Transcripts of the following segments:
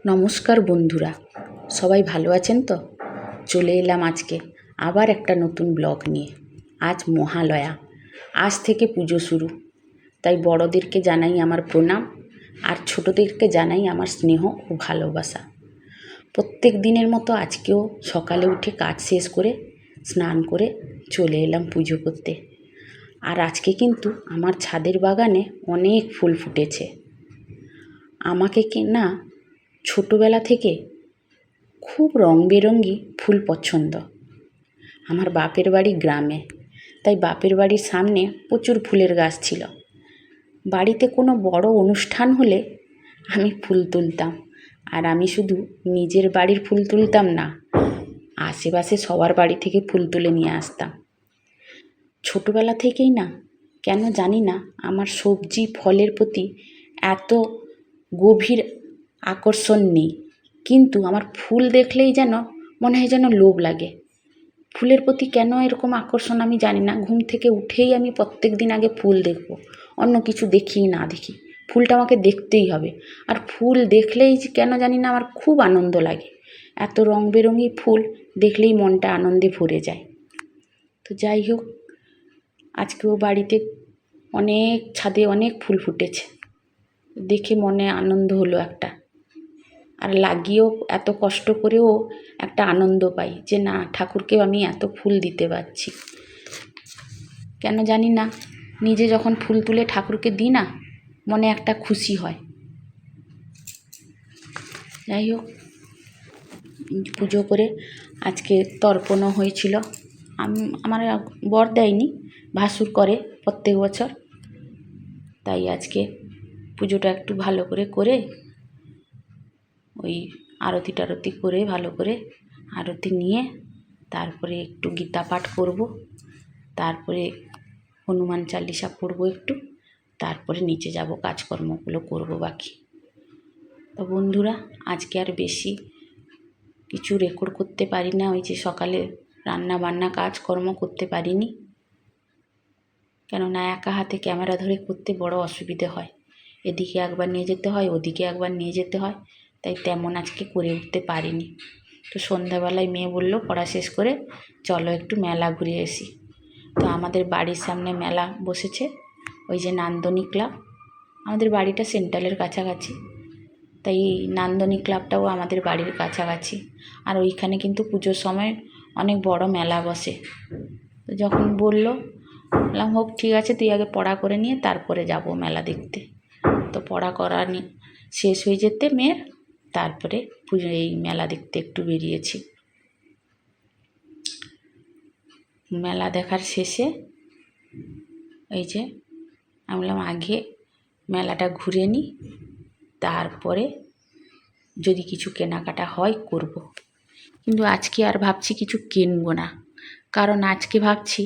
নমস্কার বন্ধুরা, সবাই ভালো আছেন তো? চলে এলাম আজকে আবার একটা নতুন ব্লগ নিয়ে। আজ মহালয়া, আজ থেকে পুজো শুরু। তাই বড়দেরকে জানাই আমার প্রণাম, আর ছোটদেরকে জানাই আমার স্নেহ ও ভালোবাসা। প্রত্যেক দিনের মতো আজকেও সকালে উঠে কাজ শেষ করে স্নান করে চলে এলাম পুজো করতে। আর আজকে কিন্তু আমার ছাদের বাগানে অনেক ফুল ফুটেছে। আমাকে না ছোটোবেলা থেকে খুব রং বেরঙি ফুল পছন্দ। আমার বাপের বাড়ি গ্রামে, তাই বাপের বাড়ির সামনে প্রচুর ফুলের গাছ ছিল। বাড়িতে কোনো বড় অনুষ্ঠান হলে আমি ফুল তুলতাম। আর আমি শুধু নিজের বাড়ির ফুল তুলতাম না, আশেপাশে সবার বাড়ি থেকে ফুল তুলে নিয়ে আসতাম। ছোটোবেলা থেকেই না কেন জানি না আমার সবজি ফলের প্রতি এত গভীর আকর্ষণ নেই, কিন্তু আমার ফুল দেখলেই যেন মনে হয় যেন লোভ লাগে। ফুলের প্রতি কেন এরকম আকর্ষণ আমি জানি না। ঘুম থেকে উঠেই আমি প্রত্যেক দিন আগে ফুল দেখব, অন্য কিছু দেখি না দেখি, ফুলটা আমাকে দেখতেই হবে। আর ফুল দেখলেই কেন জানি না আমার খুব আনন্দ লাগে। এত রং বেরঙি ফুল দেখলেই মনটা আনন্দে ভরে যায়। তো যাই হোক, আজকেও বাড়িতে ছাদে অনেক ফুল ফুটেছে, দেখে মনে আনন্দ হলো একটা। আর লাগিয়েও এত কষ্ট করেও একটা আনন্দ পাই যে না, ঠাকুরকেও আমি এত ফুল দিতে পারছি। কেন জানি না, নিজে যখন ফুল তুলে ঠাকুরকে দিই না, মনে একটা খুশি হয়। যাই হোক, পুজো করে আজকে তর্পণও হয়েছিল। আমার বর দেয়নি, ভাসুর করে প্রত্যেক বছর। তাই আজকে পুজোটা একটু ভালো করে ওই আরতি টারতি করে ভালো করে আরতি নিয়ে তারপরে একটু গীতা পাঠ করব, তারপরে হনুমান চালিসা পড়ব একটু, তারপরে নিচে যাব, কাজকর্মগুলো করব বাকি। তো বন্ধুরা, আজকে আর বেশি কিছু রেকর্ড করতে পারি না। ওই যে সকালে রান্না বান্না কাজকর্ম করতে পারিনি, কেননা একা হাতে ক্যামেরা ধরে করতে বড় অসুবিধে হয়। এদিকে একবার নিয়ে যেতে হয়, ওদিকে একবার নিয়ে যেতে হয়, তাই তেমন আজকে করে উঠতে পারিনি। তো সন্ধ্যাবেলায় মেয়ে বলল পড়া শেষ করে চলো একটু মেলা ঘুরে আসি। তো আমাদের বাড়ির সামনে মেলা বসেছে, ওই যে নান্দনী ক্লাব। আমাদের বাড়িটা সেন্ট্রালের কাছাকাছি, তাই নান্দনী ক্লাবটাও আমাদের বাড়ির কাছাকাছি। আর ওইখানে কিন্তু পুজোর সময় অনেক বড় মেলা বসে। তো যখন বলল, বললাম হোক ঠিক আছে, তুই আগে পড়া করে নিয়ে তারপরে যাব মেলা দেখতে। তো পড়া করা শেষ হয়ে যেতে মেয়ের, তারপরে এই মেলা দেখতে একটু বেরিয়েছি। মেলা দেখার শেষে এই যে আমি বললাম আগে মেলাটা ঘুরে নিই, তারপরে যদি কিছু কেনাকাটা হয় করব। কিন্তু আজকে আর ভাবছি কিছু কিনবো না, কারণ আজকে ভাবছি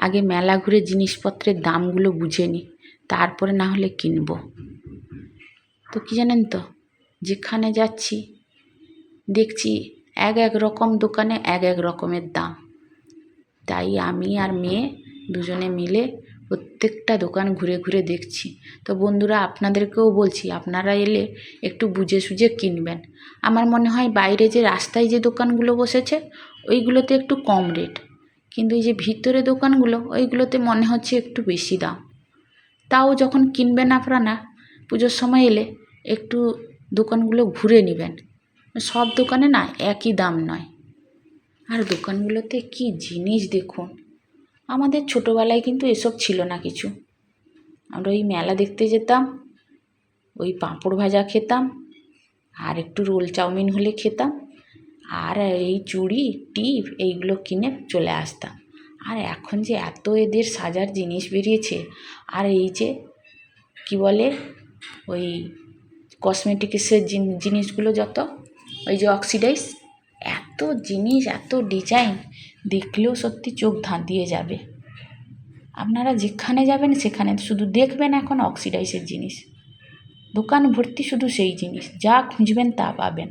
আগে মেলা ঘুরে জিনিসপত্রের দামগুলো বুঝে নিই, তারপরে না হলে কিনবো। তো কি জানেন তো, যেখানে যাচ্ছি দেখছি এক রকম দোকানে এক রকমের দাম। তাই আমি আর মেয়ে দুজনে মিলে প্রত্যেকটা দোকান ঘুরে ঘুরে দেখছি। তো বন্ধুরা, আপনাদেরকেও বলছি, আপনারা এলে একটু বুঝে সুঝে কিনবেন। আমার মনে হয় বাইরে যে রাস্তায় যে দোকানগুলো বসেছে ওইগুলোতে একটু কম রেট, কিন্তু এই যে ভিতরে দোকানগুলো ওইগুলোতে মনে হচ্ছে একটু বেশি দাম। তাও যখন কিনবেন আপনারা পুজোর সময় এলে একটু দোকানগুলো ঘুরে নেবেন। সব দোকানে না একই দাম নয়। আর দোকানগুলোতে কি জিনিস দেখুন, আমাদের ছোটোবেলায় কিন্তু এসব ছিল না কিছু। আমরা ওই মেলা দেখতে যেতাম, ওই পাঁপড় ভাজা খেতাম, আর একটু রোল চাউমিন হলে খেতাম, আর এই চুড়ি টিপ এইগুলো কিনে চলে আসতাম। আর এখন যে এত এদের সাজার জিনিস বেরিয়েছে, আর এই যে কি বলে ওই কসমেটিক্সের জিনিসগুলো যত, ওই যে অক্সিডাইজ, এত জিনিস এত ডিজাইন, দেখলেও সত্যি চোখ ধাঁধিয়ে যাবে। আপনারা যেখানে যাবেন সেখানে শুধু দেখবেন এখন অক্সিডাইজের জিনিস, দোকান ভর্তি শুধু সেই জিনিস, যা খুঁজবেন তা পাবেন।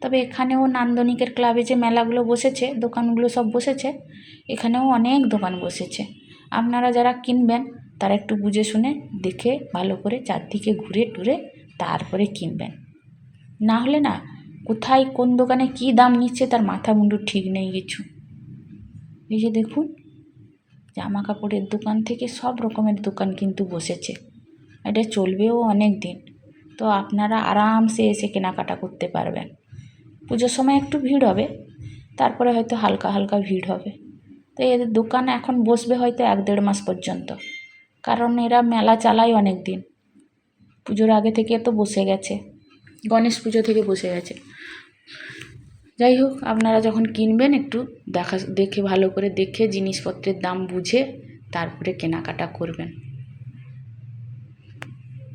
তবে এখানেও নান্দনিকের ক্লাবে যে মেলাগুলো বসেছে, দোকানগুলো সব বসেছে, এখানেও অনেক দোকান বসেছে। আপনারা যারা কিনবেন তারা একটু বুঝে শুনে দেখে ভালো করে চারদিকে ঘুরে টুরে তারপরে কিনবেন, না হলে না কোথায় কোন দোকানে কী দাম নিচ্ছে তার মাথা মুন্ডু ঠিক নেই কিছু। এই যে দেখুন, জামা কাপড়ের দোকান থেকে সব রকমের দোকান কিন্তু বসেছে। এটা চলবেও অনেক দিন, তো আপনারা আরামসে এসে কেনাকাটা করতে পারবেন। পুজোর সময় একটু ভিড় হবে, তারপরে হয়তো হালকা হালকা ভিড় হবে। তো এদের দোকান এখন বসবে হয়তো 1-1.5 মাস পর্যন্ত, কারণ এরা মেলা চালায় অনেক দিন। পুজোর আগে থেকে তো বসে গেছে, গণেশ পুজো থেকে বসে গেছে। যাই হোক, আপনারা যখন কিনবেন একটু দেখে ভালো করে দেখে জিনিসপত্রের দাম বুঝে তারপরে কেনাকাটা করবেন।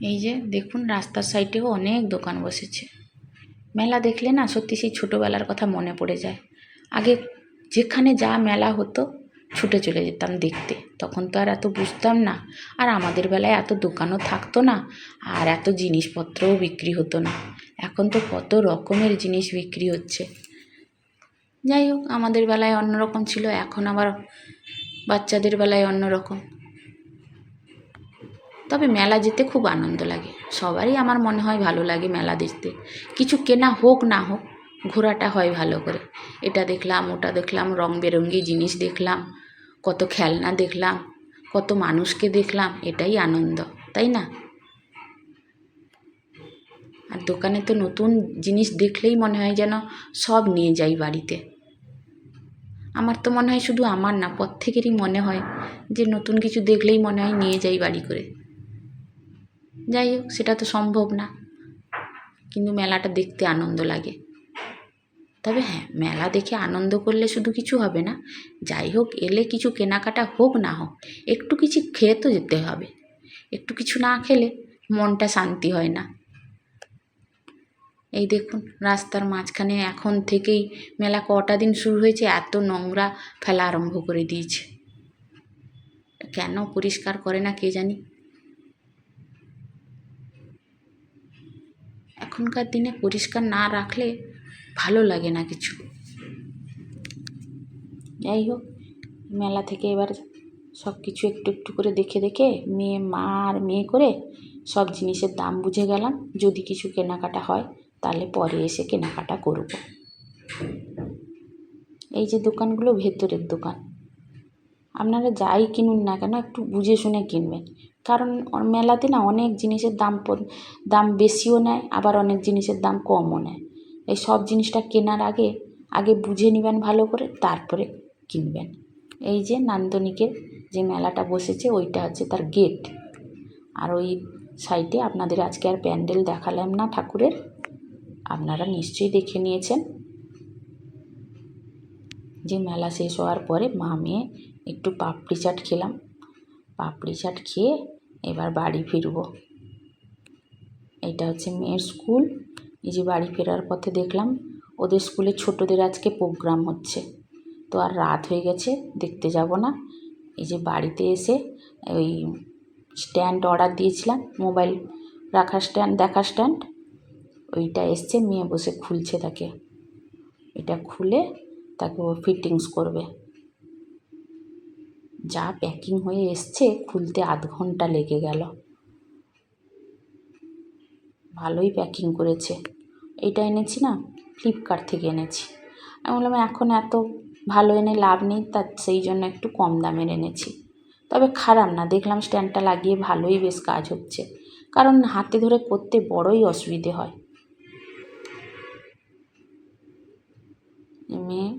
এই যে দেখুন, রাস্তার সাইডেও অনেক দোকান বসেছে। মেলা দেখলে না সত্যি সেই ছোটোবেলার কথা মনে পড়ে যায়। আগে যেখানে যা মেলা হতো ছুটে চলে যেতাম দেখতে, তখন তো আর এত বুঝতাম না, আর আমাদের বেলায় এত দোকানও থাকতো না, আর এত জিনিসপত্রও বিক্রি হতো না। এখন তো কত রকমের জিনিস বিক্রি হচ্ছে। যাই হোক, আমাদের বেলায় অন্যরকম ছিল, এখন আবার বাচ্চাদের বেলায় অন্যরকম। তবে মেলা যেতে খুব আনন্দ লাগে, সবারই আমার মনে হয় ভালো লাগে মেলা দেখতে। কিছু কেনা হোক না হোক, ঘোরাটা হয় ভালো করে। এটা দেখলাম, ওটা দেখলাম, রং বেরঙি জিনিস দেখলাম, কত খেলনা দেখলাম, কত মানুষকে দেখলাম, এটাই আনন্দ, তাই না? আর দোকানে তো নতুন জিনিস দেখলেই মনে হয় যেন সব নিয়ে যাই বাড়িতে। আমার তো মনে হয় শুধু আমার না, প্রত্যেকেরই মনে হয় যে নতুন কিছু দেখলেই মনে হয় নিয়ে যাই বাড়ি করে। যাই হোক, সেটা তো সম্ভব না, কিন্তু মেলাটা দেখতে আনন্দ লাগে। তবে হ্যাঁ, মেলা দেখে আনন্দ করলে শুধু কিছু হবে না, যাই হোক এলে কিছু কেনাকাটা হোক না হোক, একটু কিছু খেয়ে তো যেতে হবে। একটু কিছু না খেলে মনটা শান্তি হয় না। এই দেখুন, রাস্তার মাঝখানে এখন থেকেই মেলা কটা দিন শুরু হয়েছে, এত নোংরা ফেলা আরম্ভ করে দিয়েছে। কেন পরিষ্কার করে না কে জানি। এখনকার দিনে পরিষ্কার না রাখলে ভালো লাগে না কিছু। যাই হোক, মেলা থেকে এবার সব কিছু একটু একটু করে দেখে দেখে মা আর মেয়ে করে সব জিনিসের দাম বুঝে গেলাম। যদি কিছু কেনাকাটা হয় তাহলে পরে এসে কেনাকাটা করব। এই যে দোকানগুলো ভেতরের দোকান, আপনারা যাই কিনুন না কেন একটু বুঝে শুনে কিনবেন, কারণ মেলাতে না অনেক জিনিসের দাম বেশিও নেয়, আবার অনেক জিনিসের দাম কমও নেয়। এই সব জিনিসটা কেনার আগে বুঝে নেবেন ভালো করে, তারপরে কিনবেন। এই যে নান্দনিকের যে মেলাটা বসেছে ওইটা হচ্ছে তার গেট। আর ওই সাইডে আপনাদের আজকে আর প্যান্ডেল দেখালাম না ঠাকুরের, আপনারা নিশ্চয়ই দেখে নিয়েছেন। যে মেলা শেষ হওয়ার পরে মা মেয়ে একটু পাপড়ি চাট খেলাম, পাপড়ি চাট খেয়ে এবার বাড়ি ফিরব। এটা হচ্ছে মেয়ের স্কুল। এই যে বাড়ি ফেরার পথে দেখলাম ওদের স্কুলে ছোটদের আজকে প্রোগ্রাম হচ্ছে, তো আর রাত হয়ে গেছে, দেখতে যাব না। এই যে বাড়িতে এসে ওই স্ট্যান্ড অর্ডার দিয়েছিলাম, মোবাইল রাখার স্ট্যান্ড, দেখার স্ট্যান্ড, ওইটা এসছে, মেয়ে বসে খুলছে তাকে। এটা খুলে তাকে ও ফিটিংস করবে। যা প্যাকিং হয়ে এসছে, খুলতে আধ ঘন্টা লেগে গেল। ভালোই প্যাকিং করেছে। এইটা এনেছি না, ফ্লিপকার্ট থেকে এনেছি। আমি বললাম এখন এত ভালো এনে লাভ নেই, তার সেই জন্য একটু কম দামের এনেছি। তবে খারাপ না, দেখলাম স্ট্যান্ডটা লাগিয়ে ভালোই বেশ কাজ হচ্ছে, কারণ হাতে ধরে করতে বড়ই অসুবিধে হয়। মেয়ে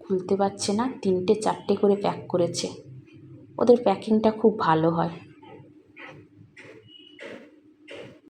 খুলতে পারছে না, 3-4টে করে প্যাক করেছে। ওদের প্যাকিংটা খুব ভালো হয়।